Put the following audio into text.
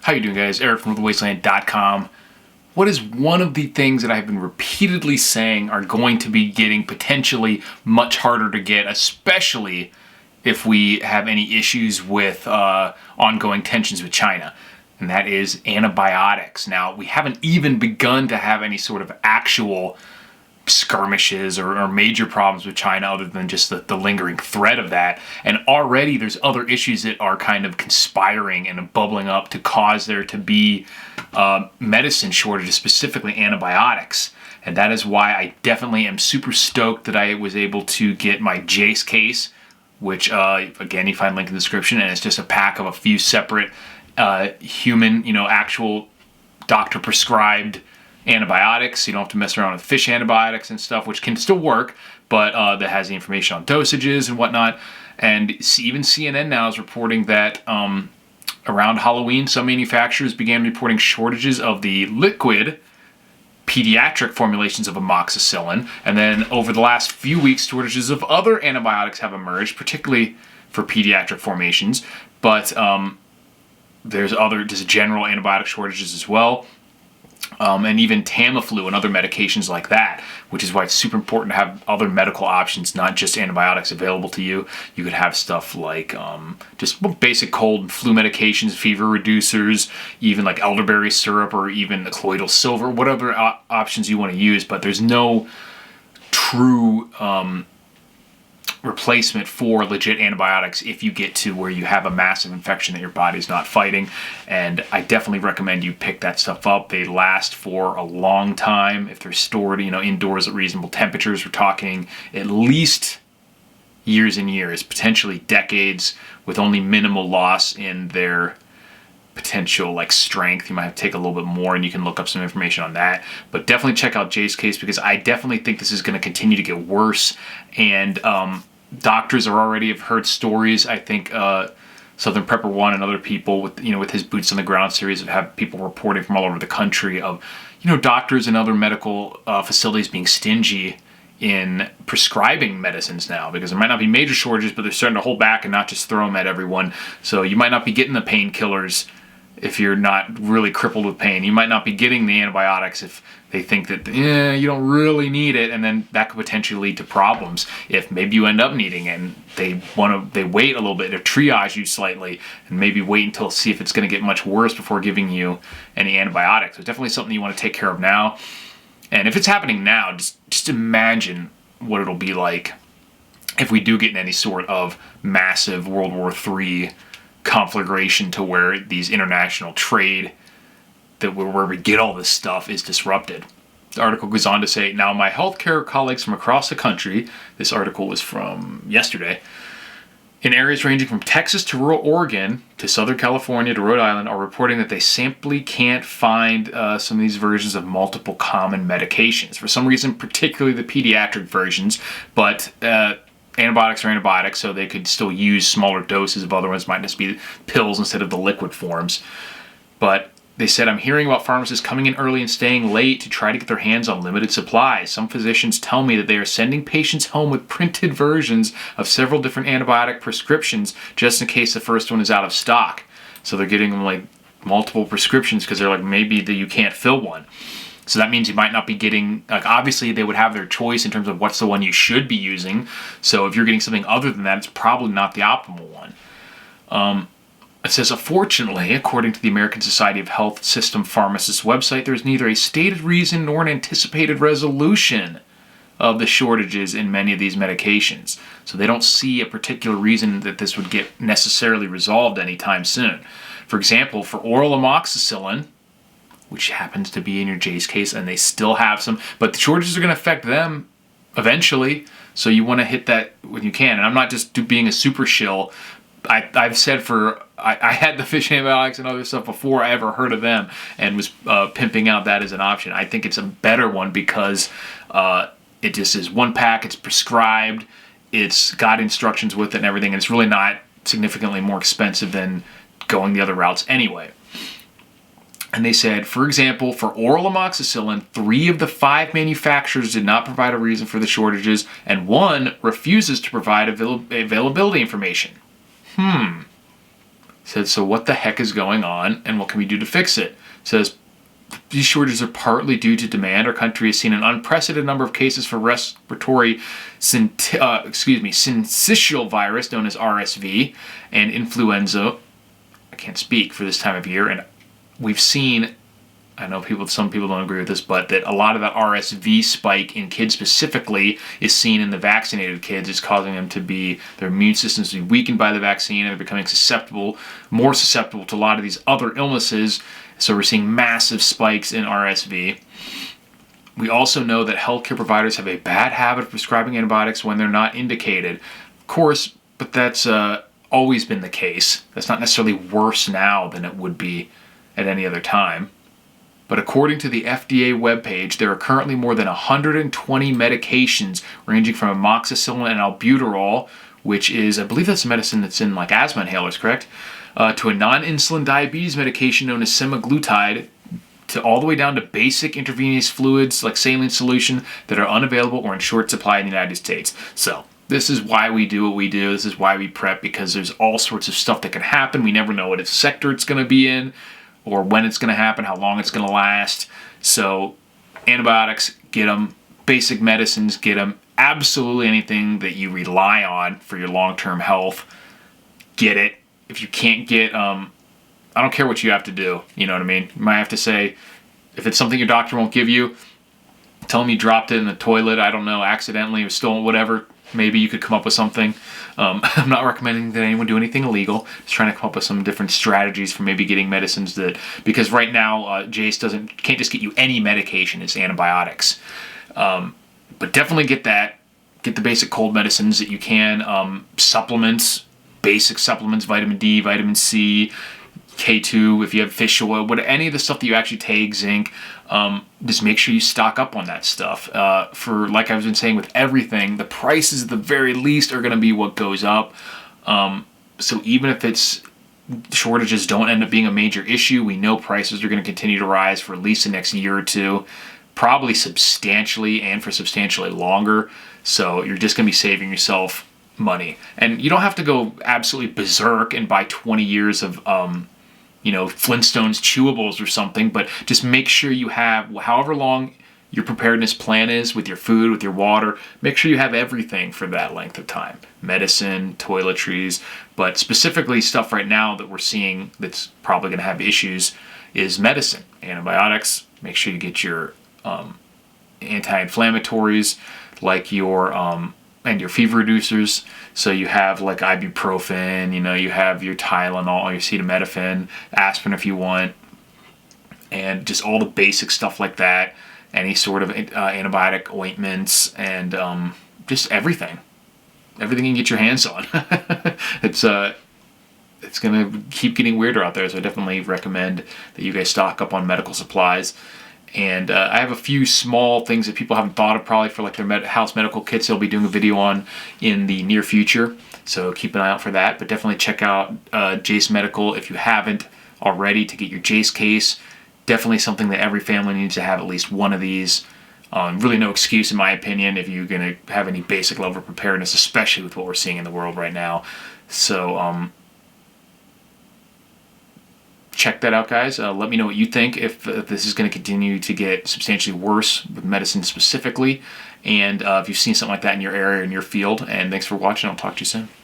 How you doing, guys? Eric from thewasteland.com. What is one of the things that I've been repeatedly saying are going to be getting potentially much harder to get, especially if we have any issues with ongoing tensions with China? And that is antibiotics. Now, we haven't even begun to have any sort of actual skirmishes or major problems with China other than just the lingering threat of that. And already there's other issues that are kind of conspiring and bubbling up to cause there to be medicine shortages, specifically antibiotics. And that is why I definitely am super stoked that I was able to get my Jase case, which again, you find a link in the description, and it's just a pack of a few separate human, actual doctor prescribed antibiotics. You don't have to mess around with fish antibiotics and stuff, which can still work, but that has the information on dosages and whatnot. And even CNN now is reporting that around Halloween, some manufacturers began reporting shortages of the liquid pediatric formulations of amoxicillin. And then over the last few weeks, shortages of other antibiotics have emerged, particularly for pediatric formations. But there's just general antibiotic shortages as well. And even Tamiflu and other medications like that, which is why it's super important to have other medical options, not just antibiotics available to you. You could have stuff like just basic cold and flu medications, fever reducers, even like elderberry syrup or even the colloidal silver, whatever options you want to use. But there's no true replacement for legit antibiotics if you get to where you have a massive infection that your body's not fighting. And I definitely recommend you pick that stuff up. They last for a long time if they're stored indoors at reasonable temperatures. We're talking at least years and years, potentially decades, with only minimal loss in their potential strength. You might have to take a little bit more, and you can look up some information on that. But definitely check out Jay's case, because I definitely think this is going to continue to get worse. And doctors are already have heard stories. I think Southern Prepper One and other people with his Boots on the Ground series have people reporting from all over the country of doctors and other medical facilities being stingy in prescribing medicines now, because there might not be major shortages, but they're starting to hold back and not just throw them at everyone. So you might not be getting the painkillers if you're not really crippled with pain. You might not be getting the antibiotics if they think that you don't really need it, and then that could potentially lead to problems if maybe you end up needing it and they wait a little bit to triage you slightly and maybe wait until see if it's going to get much worse before giving you any antibiotics. So definitely something you want to take care of now. And if it's happening now, just imagine what it'll be like if we do get in any sort of massive World War III conflagration, to where these international trade where we get all this stuff is disrupted. The article goes on to say, now my healthcare colleagues from across the country, this article was from yesterday, in areas ranging from Texas to rural Oregon to Southern California to Rhode Island, are reporting that they simply can't find some of these versions of multiple common medications. For some reason, particularly the pediatric versions, but antibiotics are antibiotics, so they could still use smaller doses of other ones. Might just be pills instead of the liquid forms. But they said, I'm hearing about pharmacists coming in early and staying late to try to get their hands on limited supplies. Some physicians tell me that they are sending patients home with printed versions of several different antibiotic prescriptions just in case the first one is out of stock. So they're getting them multiple prescriptions because they're maybe that you can't fill one. So that means you might not be getting, obviously they would have their choice in terms of what's the one you should be using. So if you're getting something other than that, it's probably not the optimal one. It says, unfortunately, according to the American Society of Health System Pharmacists website, there's neither a stated reason nor an anticipated resolution of the shortages in many of these medications. So they don't see a particular reason that this would get necessarily resolved anytime soon. For example, for oral amoxicillin, which happens to be in your Jase case, and they still have some, but the shortages are going to affect them eventually, so you want to hit that when you can. And I'm not just being a super shill. I've said I had the fish antibiotics and other stuff before I ever heard of them, and was pimping out that as an option. I think it's a better one because it just is one pack, it's prescribed, it's got instructions with it and everything, and it's really not significantly more expensive than going the other routes anyway. And they said, for example, for oral amoxicillin, 3 of the 5 manufacturers did not provide a reason for the shortages, and 1 refuses to provide availability information. Said, so what the heck is going on and what can we do to fix it? Says, these shortages are partly due to demand. Our country has seen an unprecedented number of cases for respiratory syncytial virus, known as RSV, and influenza. I can't speak for this time of year. And we've seen, I know some people don't agree with this, but that a lot of that RSV spike in kids specifically is seen in the vaccinated kids. It's causing them to be, their immune systems to be weakened by the vaccine, and they're becoming more susceptible to a lot of these other illnesses. So we're seeing massive spikes in RSV. We also know that healthcare providers have a bad habit of prescribing antibiotics when they're not indicated. Of course, but that's always been the case. That's not necessarily worse now than it would be at any other time. But according to the FDA webpage, there are currently more than 120 medications ranging from amoxicillin and albuterol, which is, I believe that's a medicine that's in like asthma inhalers, correct? To a non-insulin diabetes medication known as semaglutide, to all the way down to basic intravenous fluids like saline solution that are unavailable or in short supply in the United States. So this is why we do what we do. This is why we prep, because there's all sorts of stuff that can happen. We never know what sector it's going to be in, or when it's going to happen, how long it's going to last. So antibiotics, get them. Basic medicines, get them. Absolutely anything that you rely on for your long-term health, get it. If you can't get, I don't care what you have to do. You know what I mean? You might have to say, if it's something your doctor won't give you, tell them you dropped it in the toilet, I don't know, accidentally or stolen, whatever. Maybe you could come up with something. I'm not recommending that anyone do anything illegal. Just trying to come up with some different strategies for maybe getting medicines that, because right now Jase can't just get you any medication. It's antibiotics. But definitely get that. Get the basic cold medicines that you can. Supplements, basic supplements, vitamin D, vitamin C, K2, if you have fish oil, any of the stuff that you actually take, zinc, just make sure you stock up on that stuff. For, like I've been saying with everything, the prices at the very least are going to be what goes up. So even if shortages don't end up being a major issue, we know prices are going to continue to rise for at least the next year or two, probably substantially and for substantially longer. So you're just going to be saving yourself money. And you don't have to go absolutely berserk and buy 20 years of Flintstones chewables or something, but just make sure you have, however long your preparedness plan is with your food, with your water, make sure you have everything for that length of time. Medicine, toiletries, but specifically stuff right now that we're seeing that's probably going to have issues is medicine. Antibiotics, make sure you get your anti-inflammatories like your and your fever reducers. So you have like ibuprofen, you have your Tylenol, your acetaminophen, aspirin if you want, and just all the basic stuff like that. Any sort of antibiotic ointments and just everything. Everything you can get your hands on. It's going to keep getting weirder out there, so I definitely recommend that you guys stock up on medical supplies. And I have a few small things that people haven't thought of probably for like their house medical kits they'll be doing a video on in the near future. So keep an eye out for that. But definitely check out Jase Medical if you haven't already to get your Jase case. Definitely something that every family needs to have at least one of these. Really no excuse in my opinion if you're going to have any basic level of preparedness, especially with what we're seeing in the world right now. So check that out, guys. Let me know what you think, if this is going to continue to get substantially worse with medicine specifically, and if you've seen something like that in your area, in your field. And thanks for watching. I'll talk to you soon.